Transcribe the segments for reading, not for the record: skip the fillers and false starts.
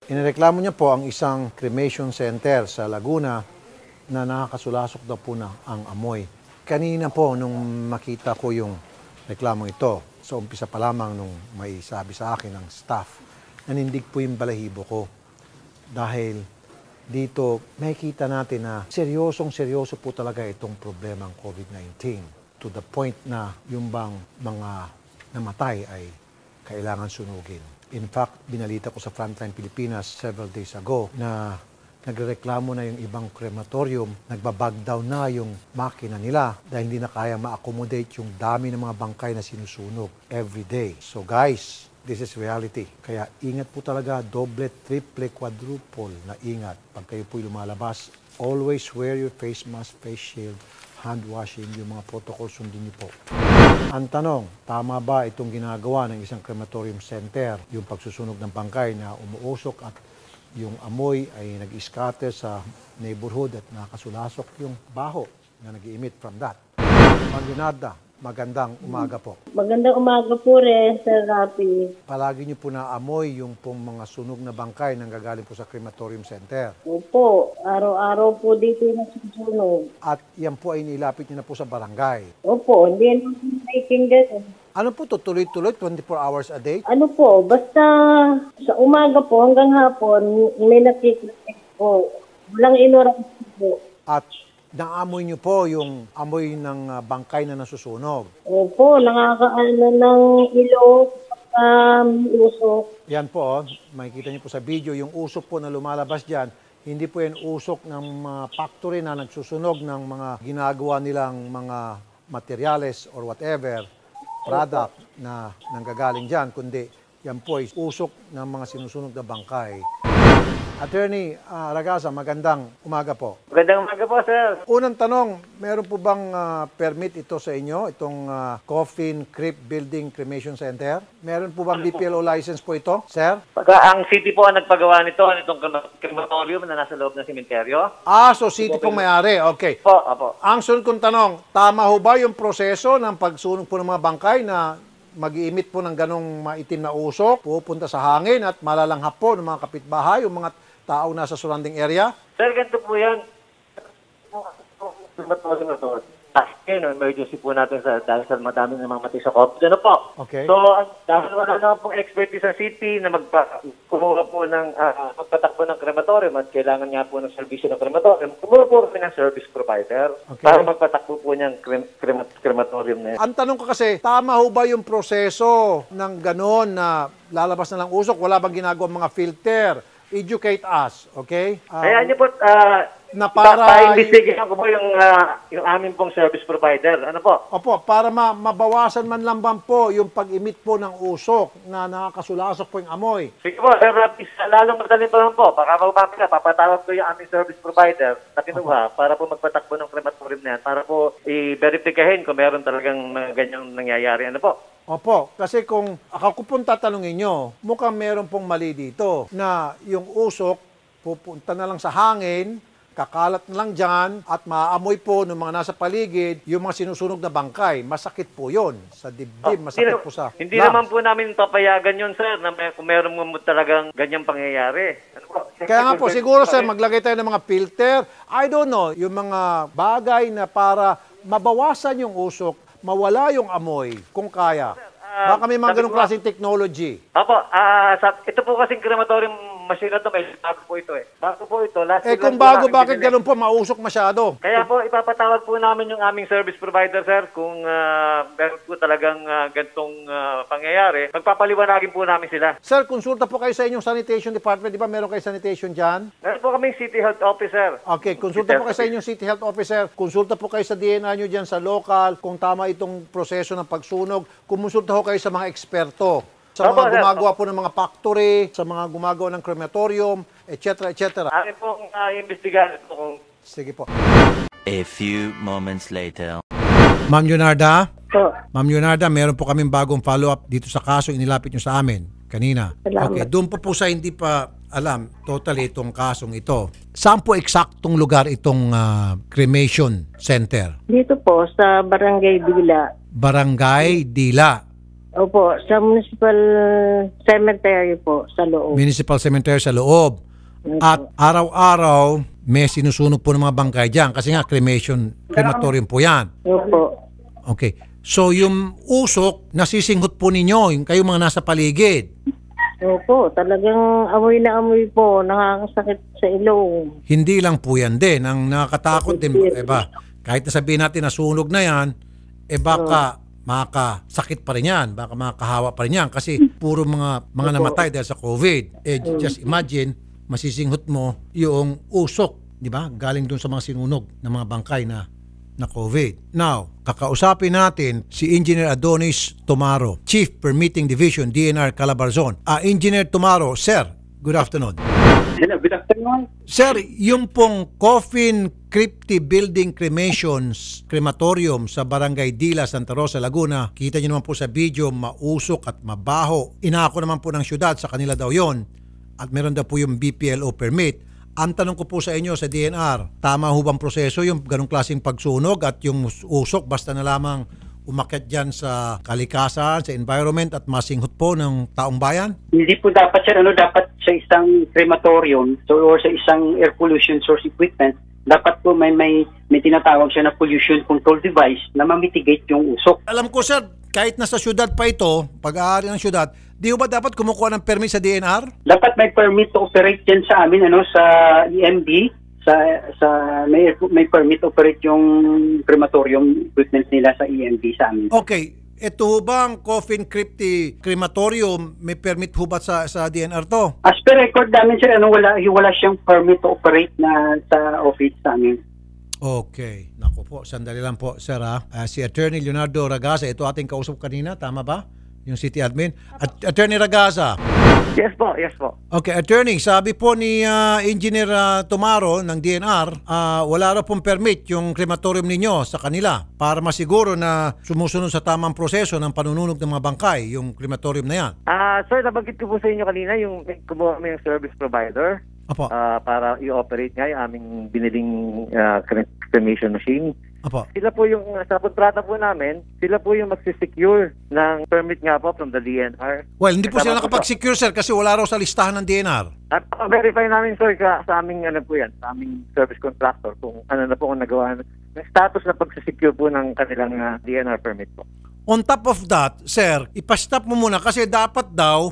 Inireklamo niya po ang isang cremation center sa Laguna na nakakasulasok daw po na ang amoy. Kanina po nung makita ko yung reklamo ito, sa umpisa pa lamang nung may sabi sa akin ng staff, nanindig po yung balahibo ko. Dahil dito makikita natin na seryoso po talaga itong problema ng COVID-19 to the point na yung bang mga namatay ay kailangan sunugin. In fact, binalita ko sa Frontline Pilipinas several days ago na nagrereklamo na yung ibang crematorium, nagbabag down na yung makina nila dahil hindi na kaya ma-accommodate yung dami ng mga bangkay na sinusunog every day. So guys, this is reality. Kaya ingat po talaga, doble, triple, quadruple na ingat. Pag kayo po'y lumalabas, always wear your face mask, face shield, hand washing, yung mga protocol sundin niyo po. Ang tanong, tama ba itong ginagawa ng isang crematorium center, yung pagsusunog ng bangkay na umuusok at yung amoy ay nag-scatter sa neighborhood at nakasulasok yung baho na nag-emit from that? Ma'am Leonarda, magandang umaga po. Magandang umaga po rin, Sir Rafi. Palagi niyo po naamoy yung pong mga sunog na bangkay nang gagaling po sa crematorium center. Opo, araw-araw po dito yung nasusunog. At yan po ay nilapit niyo na po sa barangay. Opo, hindi naman naiintindihan. Ano po to, tuloy-tuloy, 24 hours a day? Ano po, basta sa umaga po hanggang hapon, may nakikita po. Walang ignorance po. At naamoy niyo po yung amoy ng bangkay na nasusunog. Opo, nakakaano ng ilong, usok. Yan po, makikita niyo po sa video, yung usok po na lumalabas dyan, hindi po yan usok ng mga factory na nagsusunog ng mga ginagawa nilang mga materyales or whatever, product na nanggagaling dyan, kundi yan po ay usok ng mga sinusunog na bangkay. Attorney Ragasa, magandang umaga po. Magandang umaga po, sir. Unang tanong, meron po bang permit ito sa inyo, itong Coffin Crypt Building Cremation Center? Meron po bang BPLO license po ito, sir? Pagka ang city po ang nagpagawa nitong crematorium na nasa loob ng sementeryo. So city pong may-ari. Okay. Opo. Ang sunod kong tanong, tama ho ba yung proseso ng pagsunog po ng mga bangkay na mag-iimit po ng ganong maitim na usok, pupunta sa hangin at malalanghap po ng mga kapitbahay o mga tao nasa surrounding area? Sir, ganito po yan. Crematorium na to. Emergency po natin dahil sa madaming mga mati sa COVID. Ano po? Okay. So, dahil wala naman pong expertise sa city na kumuha po ng magpatakbo ng crematorium at kailangan nga po ng servisyo ng crematorium, kumuha po kami ng service provider para magpatakbo po niyang crematorium na yan. Ang tanong ko kasi, tama ho ba yung proseso ng ganon na lalabas na lang usok? Wala bang ginagawa mga filter? Educate us, okay? Kaya niyo po, na para pa-investigahan ko po yung aming pong service provider. Ano po? Opo, para mabawasan man lamang po yung pag-emit po ng usok na nakakasulasok po yung amoy. Sige po, Sir Rapis, lalong madali pa lang po. Baka mamaya, papatawag ko yung aming service provider na kinuha para po magpatakbo ng crematorium na yan, para po i-verifikahin kung meron talagang ganyang nangyayari. Ano po? Opo, kasi kung ako pong tatanungin nyo, mukhang meron pong mali dito na yung usok pupunta na lang sa hangin, kakalat na lang dyan at maaamoy po ng mga nasa paligid yung mga sinusunog na bangkay. Masakit po yon sa dibdib, masakit po sa Hindi naman po namin papayagan yun, sir, na kung meron mo talagang ganyang pangyayari. Ano po? Kaya nga po, siguro sir, maglagay tayo ng mga filter. I don't know, yung mga bagay na para mabawasan yung usok, mawala yung amoy, kung kaya. Baka may mga ganong klaseng technology. Opo, ito po kasing crematorium machine na ito, may bago po ito eh. Bago po ito. Kung bago, bakit ganun po? Mausok masyado. Kaya po, ipapatawag po namin yung aming service provider, sir, kung meron po talagang ganitong pangyayari. Magpapaliwanagin po namin sila. Sir, konsulta po kayo sa inyong sanitation department. Di ba meron kayo sanitation dyan? Meron po kaming city health officer. Okay, konsulta po kayo sa inyong city health officer. Konsulta po kayo sa DNR nyo dyan sa local, kung tama itong proseso ng pagsunog. Kumonsulta ho kayo sa mga eksperto. Sa mga gumagawa po ng mga factory, sa mga gumagawa ng crematorium, etc. etc. Akin pong investigahan po kung... Sige po. A few moments later. Ma'am Leonarda? Po. Ma'am Leonarda, meron po kaming bagong follow-up dito sa kaso inilapit nyo sa amin kanina. Salamat. Okay, doon po sa hindi pa alam totally itong kasong ito. Saan po eksaktong lugar itong cremation center? Dito po sa Barangay Dila. Barangay Dila. Opo, sa municipal cemetery po, sa loob. Municipal cemetery sa loob. At araw-araw, may sinusunog po ng mga bangkay dyan. Kasi nga, crematorium po yan. Opo. Okay. So, yung usok, nasisinghot po ninyo, yung kayo mga nasa paligid. Opo, talagang amoy na amoy po, nakakasakit sa ilong. Hindi lang po yan din. Ang nakakatakot din, kahit nasabihin natin na sunog na yan, baka makakasakit pa rin yan, baka makakahawa pa rin yan kasi puro mga namatay dahil sa COVID. Just imagine, masisinghot mo yung usok, di ba? Galing dun sa mga sinunog ng mga bangkay na COVID. Now, kakausapin natin si Engineer Adonis Tomaro, Chief Permitting Division, DNR Calabarzon. Engineer Tomaro, sir, good afternoon. Hello, good afternoon. Sir, yung pong Coffin Crypty Building Crematorium sa Barangay Dila, Santa Rosa, Laguna, kita nyo naman po sa video, mausok at mabaho. Inako naman po ng syudad, sa kanila daw yon. At meron daw po yung BPLO permit. Ang tanong ko po sa inyo sa DNR, tama ho bang proseso yung ganong klaseng pagsunog at yung usok basta na lamang umakyat dyan sa kalikasan, sa environment at masinghot po ng taong bayan? Hindi po dapat, sir, dapat sa isang crematorium or sa isang air pollution source equipment, dapat po may tinatawag siya na pollution control device na ma-mitigate yung usok. Alam ko, sir, kahit nasa syudad pa ito, pag-aari ng syudad, di ba dapat kumukuha ng permit sa DNR? Dapat may permit to operate yan sa amin, sa EMD, may permit to operate yung crematorium equipment nila sa EMD sa amin. Okay. Ito bang Coffin Crypty Crematorium, may permit ho ba sa DNR to? As per record namin, sir, wala siyang permit to operate na sa office sa amin. Okay. Naku po, sandali lang po, sir. Si Attorney Leonardo Ragasa, ito ating kausap kanina, tama ba? Yung city admin. Attorney Ragasa. Yes po, yes po. Okay, Attorney, sabi po ni Engineer Tomaro ng DNR, wala raw pong permit yung crematorium ninyo sa kanila para masiguro na sumusunod sa tamang proseso ng panununog ng mga bangkay, yung crematorium na yan. Sir, nabanggit ko po sa inyo kanina yung kumuha kami yung service provider. Apo. Para i-operate nga yung aming biniling cremation machine. Apo. Sila po yung, sa kontrata po namin, sila po yung magsisecure ng permit nga po from the DNR. Well, hindi po sila nakapag-secure, sir, kasi wala raw sa listahan ng DNR. At verify namin, sir, sa aming, sa aming service contractor, kung ano na po kung nagawa ng status na pagsisecure po ng kanilang DNR permit po. On top of that, sir, ipastop mo muna kasi dapat daw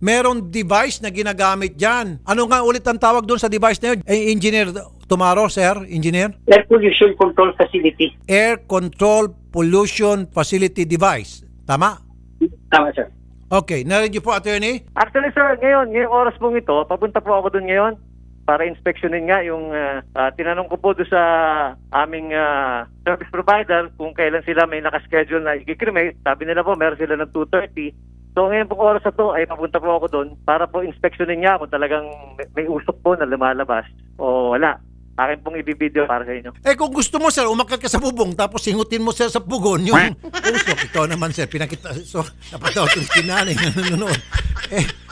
merong device na ginagamit dyan. Ano nga ulit ang tawag doon sa device na yun? Engineer Tomaro, sir, engineer? Air pollution control facility. Air Control Pollution Facility Device. Tama? Tama, sir. Okay, narinig niyo po, attorney? Actually, sir, ngayong oras pong ito, papunta po ako doon ngayon para inspeksyonin nga yung tinanong ko po doon sa aming service provider kung kailan sila may nakaschedule na i-cremate. Sabi nila po, meron sila ng 2:30. So ngayon po oras na to ay papunta po ako doon para po inspeksyonin niya kung talagang may usok po na lumalabas o wala. Akin pong ibibideo para sa inyo. Kung gusto mo, sir, umakyat ka sa bubong tapos singutin mo, sir, sa pugon yung usok. Ikaw naman, sir, pinakita. So, napataw itong kinanay na nanonood.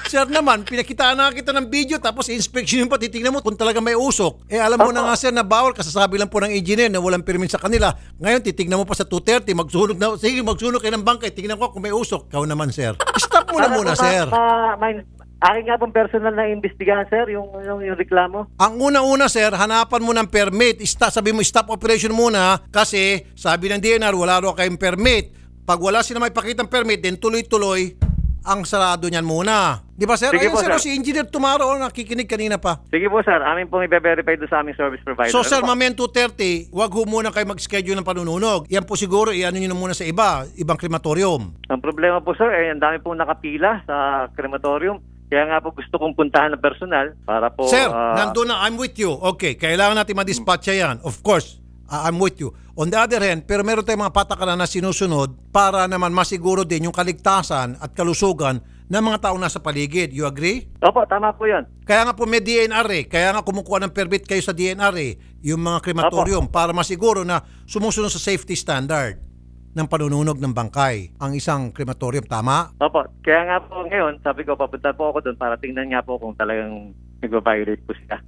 Sir naman, pinakitaan na kita ng video tapos inspection yung patitingnan mo kung talaga may usok. Alam mo na nga, sir, na bawal. Kasasabi lang po ng engineer na walang permit sa kanila. Ngayon, titignan mo pa sa 2:30, magsunog na. Sige, magsunog kayo ng bangkay. Tingnan ko kung may usok. Ikaw naman, sir. Stop mo na muna, sir. Aking nga pong personal na imbestigahan, sir, yung reklamo. Ang una-una, sir, hanapan mo ng permit. Sabi mo, stop operation muna kasi sabi ng DNR, wala raw kayong permit. Pag wala sila may pakitang permit, then tuloy-tuloy ang sarado niyan muna. Di ba, sir? Sige Ayun, po, sir, sir. Si Engineer Tomaro, nakikinig kanina pa. Sige po, sir. Amin pong i-verify doon sa aming service provider. So, sir, mamaya 2:30, wag ho muna kayo mag-schedule ng panununog. Yan po siguro, iano nyo na muna sa ibang crematorium. Ang problema po, sir, ang dami pong nakapila sa crematorium. Kaya nga po gusto kong puntahan ng personal para po... Sir, nandun na, I'm with you. Okay, kailangan natin ma-dispatcha yan. Of course, I'm with you. On the other hand, pero meron tayong mga patakaran na sinusunod para naman masiguro din yung kaligtasan at kalusugan ng mga taong nasa paligid. You agree? Opo, tama po yun. Kaya nga po may DNR Kaya nga kumukuha ng permit kayo sa DNR yung mga crematorium para masiguro na sumusunod sa safety standard ng panununog ng bangkay ang isang crematorium. Tama? Opo. Kaya nga po ngayon, sabi ko, papunta po ako doon para tingnan nga po kung talagang nag-violate po sila.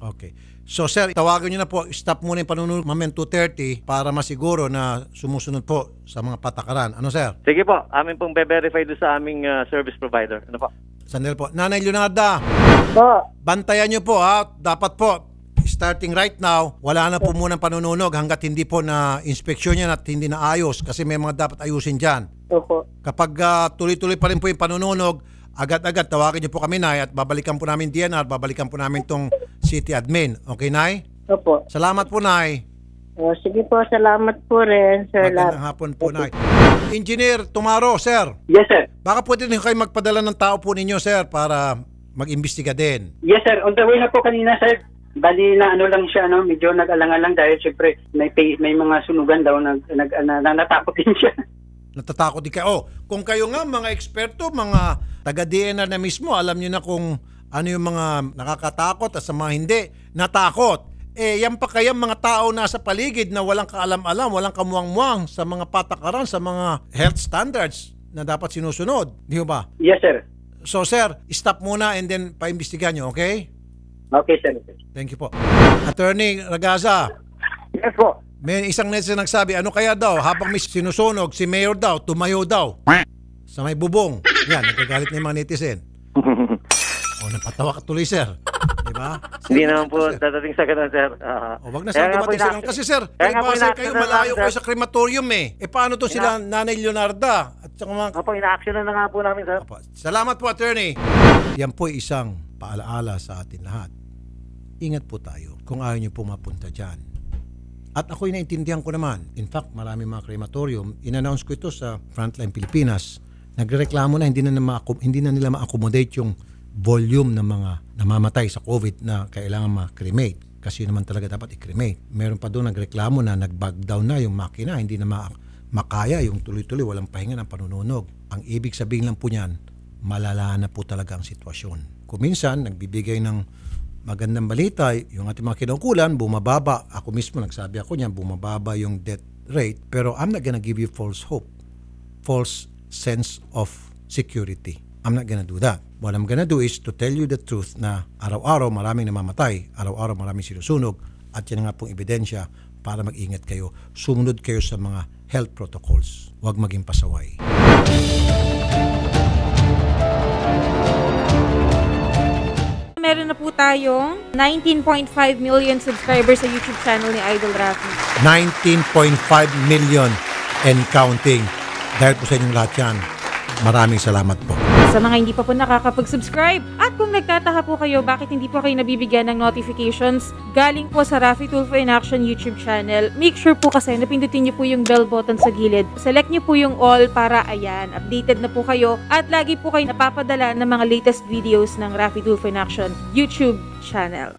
Okay. So sir, tawagan nyo na po, stop muna yung panununog mamaya 2:30 para masiguro na sumusunod po sa mga patakaran. Ano sir? Sige po, amin pong be-verify doon sa aming service provider. Ano po? Sandali po. Nanay Leonarda, Po. bantayan nyo po ha. Dapat po, starting right now, wala na po muna panununog hanggat hindi po na inspeksyon yan at hindi na ayos kasi may mga dapat ayusin dyan. Opo. Kapag tuloy-tuloy pa rin po yung panununog, agad-agad tawagin niyo po kami, Nay, at babalikan po namin DNR, babalikan po namin tong city admin. Okay, Nay? Opo. Salamat po, Nay. Sige po, salamat po rin, Sir Lab. Magandang hapon po, Nay. Engineer Tumaro, sir. Yes, sir. Baka pwede rin kayo magpadala ng tao po ninyo, sir, para mag-imbestiga din. Yes, sir. On the way na po kanina, sir. Bali na ano lang siya, no? Medyo nag-alang-alang dahil syempre may mga sunugan daw natakot din siya. Natatakot din kayo. Oh, kung kayo nga mga eksperto, mga taga-DNR na mismo, alam niyo na kung ano yung mga nakakatakot at sa mga hindi natakot. Yan pa kaya mga tao nasa paligid na walang kaalam-alam, walang kamuang-muang sa mga patakaran, sa mga health standards na dapat sinusunod. Di ba? Yes, sir. So, sir, stop muna and then paimbestigahan nyo, okay? Okay, sir. Thank you po. Attorney Ragaza, Yes po. may isang netizen nagsabi, ano kaya daw, habang may sinusunog, si Mayor daw, tumayo daw sa may bubong. Yan, nagkagalit na yung mga netizen. Napatawa ka tuloy, sir. Diba? Hindi naman po dadating sa ganun, sir. Wag na sana dumating sila. Kasi, sir, base kayo, malayo kayo sa crematorium eh. Paano to sila, Nanay Leonarda? At saka mga... Opo, ina-actionan na nga po namin, sir. Salamat po, attorney. Yan po isang paalaala sa atin lahat. Ingat po tayo kung ayaw nyo po mapunta dyan. At ako'y naintindihan ko naman. In fact, marami mga crematorium, in-announce ko ito sa Frontline Pilipinas, nagreklamo na hindi na nila ma-accommodate yung volume ng mga namamatay sa COVID na kailangan ma-cremate. Kasi naman talaga dapat i-cremate. Meron pa doon nagreklamo na nag-bag down na yung makina, hindi na makaya yung tuloy-tuloy, walang pahinga ng panununog. Ang ibig sabihin lang po niyan, malala na po talaga ang sitwasyon. Kung minsan, nagbibigay ng magandang balita, yung ating mga kinaukulan, bumababa. Ako mismo, nagsabi ako niyan, bumababa yung death rate. Pero I'm not gonna give you false hope, false sense of security. I'm not gonna do that. What I'm gonna do is to tell you the truth na araw-araw maraming namamatay, araw-araw maraming sinusunog, at yan nga pong ebidensya para mag-ingat kayo. Sumunod kayo sa mga health protocols. Huwag maging pasaway. Meron na po tayong 19.5 million subscribers sa YouTube channel ni Idol Rafi. 19.5 million and counting. Dahil po sa inyong lahat yan, maraming salamat po. Sa mga hindi pa po nakakapag-subscribe at kung nagtataka po kayo bakit hindi po kayo nabibigyan ng notifications galing po sa Rafi Tulfo in Action YouTube channel, make sure po kasi napindutin niyo po yung bell button sa gilid. Select niyo po yung all para ayan, updated na po kayo at lagi po kayo napapadala ng mga latest videos ng Rafi Tulfo in Action YouTube channel.